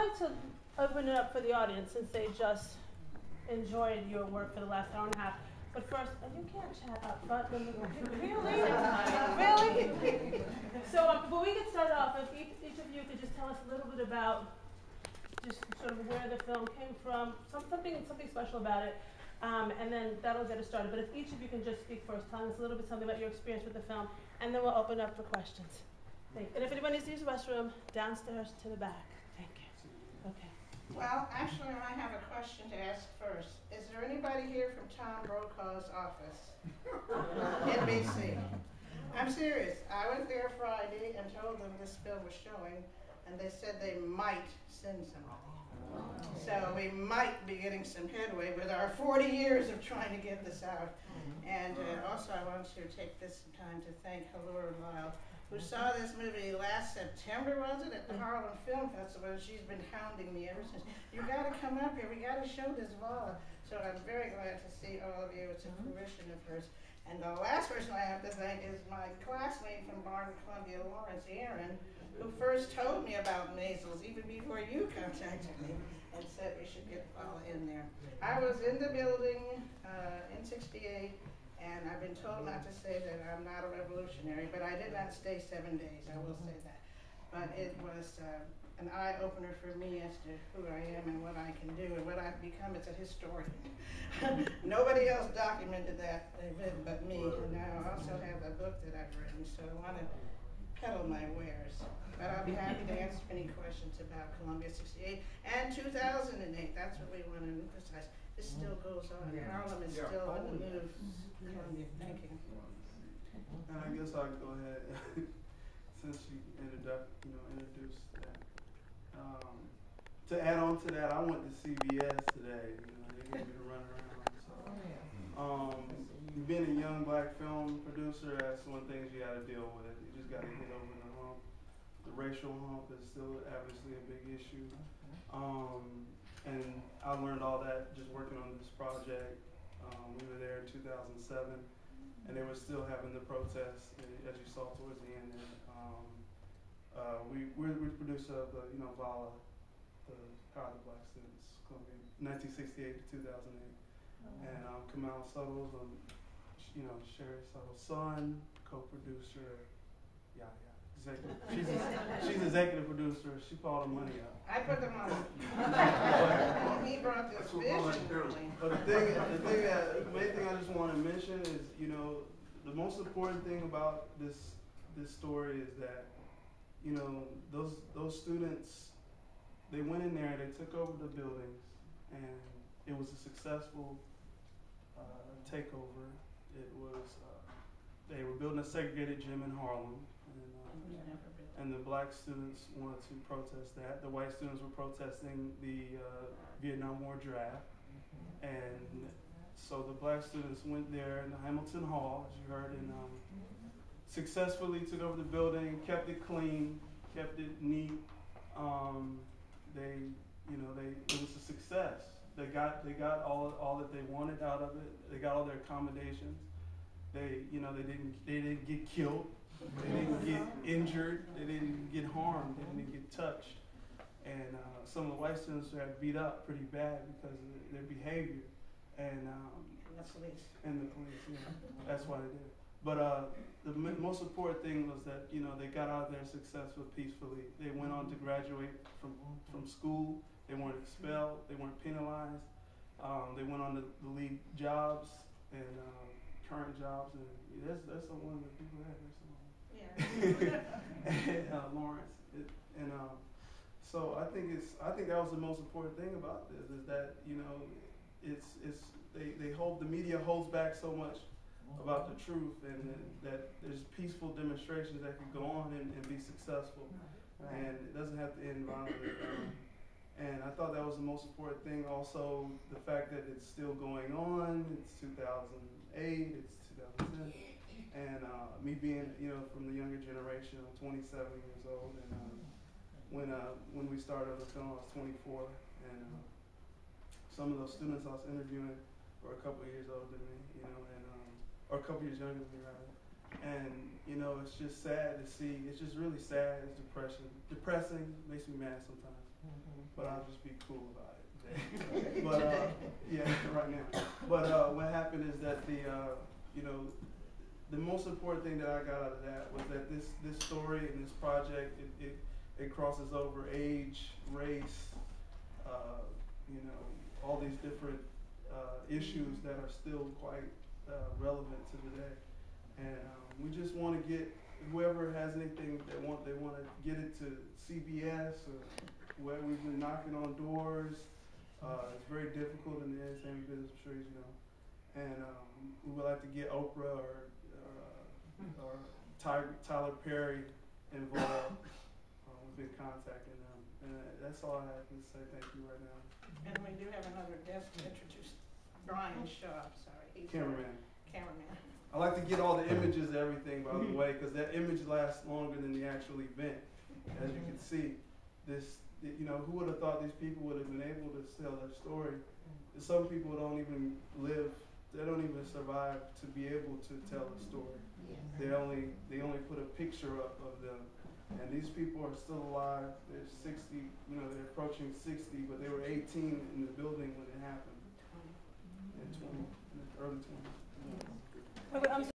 like to open it up for the audience since they just enjoyed your work for the last hour and a half. But first, you can't chat up front. Really? Really? So before we get started off, if each of you could just tell us a little bit about just sort of where the film came from, something special about it, and then that'll get us started. But if each of you can just speak first, tell us a little bit something about your experience with the film, and then we'll open up for questions. Thank you. And if anyone needs to use the restroom, downstairs to the back. Thank you. Okay. Well, actually, I have a question to ask first. Is there anybody here from Tom Brokaw's office? NBC. I'm serious. I went there Friday and told them this film was showing, and they said they might send somebody. So we might be getting some headway with our 40 years of trying to get this out. And also I want to take this time to thank Halora Lyle, who saw this movie last September, was it, at the Harlem Film Festival. She's been hounding me ever since. You got to come up here. We got to show this Vala. So I'm very glad to see all of you. It's a fruition of hers. And the last person I have to thank is my classmate from Barton Columbia, Lawrence Aaron, who first told me about MAYSLES even before you contacted me and said we should get Vala in there. I was in the building in '68. And I've been told not to say that I'm not a revolutionary, but I did not stay 7 days, I will say that. But it was an eye-opener for me as to who I am and what I can do and what I've become as a historian. Nobody else documented that event but me, and now I also have a book that I've written, so I want to peddle my wares. But I'll be happy to answer any questions about Columbia '68 and 2008. That's what we want to emphasize. This still goes on. Harlem is still on the move. Columbia, thank you. And I guess I'll go ahead since you introduced that. To add on to that, I went to CBS today. They gave me the run around. So, being a young black film producer, that's one of the things you got to deal with. You just got to get over the hump. The racial hump is still obviously a big issue. And I learned all that just working on this project. We were there in 2007, and they were still having the protests, as you saw towards the end. We're the producer of Vala, the Power of the Black Students, Columbia, 1968 to 2008. And Kamal Suttles, Sherry Suttles' son, co-producer, She's executive producer. She pulled the money out. I put the money. And he brought this vision. But the main thing I just want to mention is, the most important thing about this story is that, those students, they went in there, they took over the buildings, and it was a successful takeover. It was they were building a segregated gym in Harlem. And the black students wanted to protest that. The white students were protesting the Vietnam War draft. And so the black students went there in the Hamilton Hall, as you heard, and successfully took over the building, kept it clean, kept it neat. It was a success. They got all that they wanted out of it. They got all their accommodations. They didn't get killed. They didn't get injured, they didn't get harmed, they didn't get touched. And some of the white students got beat up pretty bad because of their behavior. And the police. And the police, that's why they did it. But the most important thing was that, they got out there successfully, peacefully. They went on to graduate from school. They weren't expelled, they weren't penalized. They went on to lead jobs and current jobs. And that's one of the people that Lawrence, so I think that was the most important thing about this is that the media holds back so much about the truth, and that there's peaceful demonstrations that can go on and be successful, and it doesn't have to end violently. And I thought that was the most important thing. Also, the fact that it's still going on. It's 2008. It's 2010. And me being, from the younger generation, I'm 27 years old, and when we started the film, I was 24, and some of those students I was interviewing were a couple of years older than me, or a couple of years younger than me, rather. And it's just sad to see. It's just really sad. It's depressing. Makes me mad sometimes. but I'll just be cool about it. But yeah, right now. But what happened is that you know, the most important thing that I got out of that was that this story and this project, it crosses over age, race, you know, all these different issues that are still quite relevant to today. And we just want to get whoever has anything they want to get it to CBS or where we've been knocking on doors. It's very difficult in the entertainment business, I'm sure you know. And we would like to get Oprah or Tyler Perry involved. We've been contacting them. And that's all I have to say. Thank you right now. And we do have another guest to introduce, Brian Shaw, sorry. He's Cameraman. Cameraman. I like to get all the images and everything, by the way, because that image lasts longer than the actual event. As you can see, you know, who would have thought these people would have been able to tell their story? Some people don't even live, they don't even survive to be able to tell a story. They only put a picture up of them. And these people are still alive. They're 60, you know, they're approaching 60, but they were 18 in the building when it happened. And 20, in the early 20s. I'm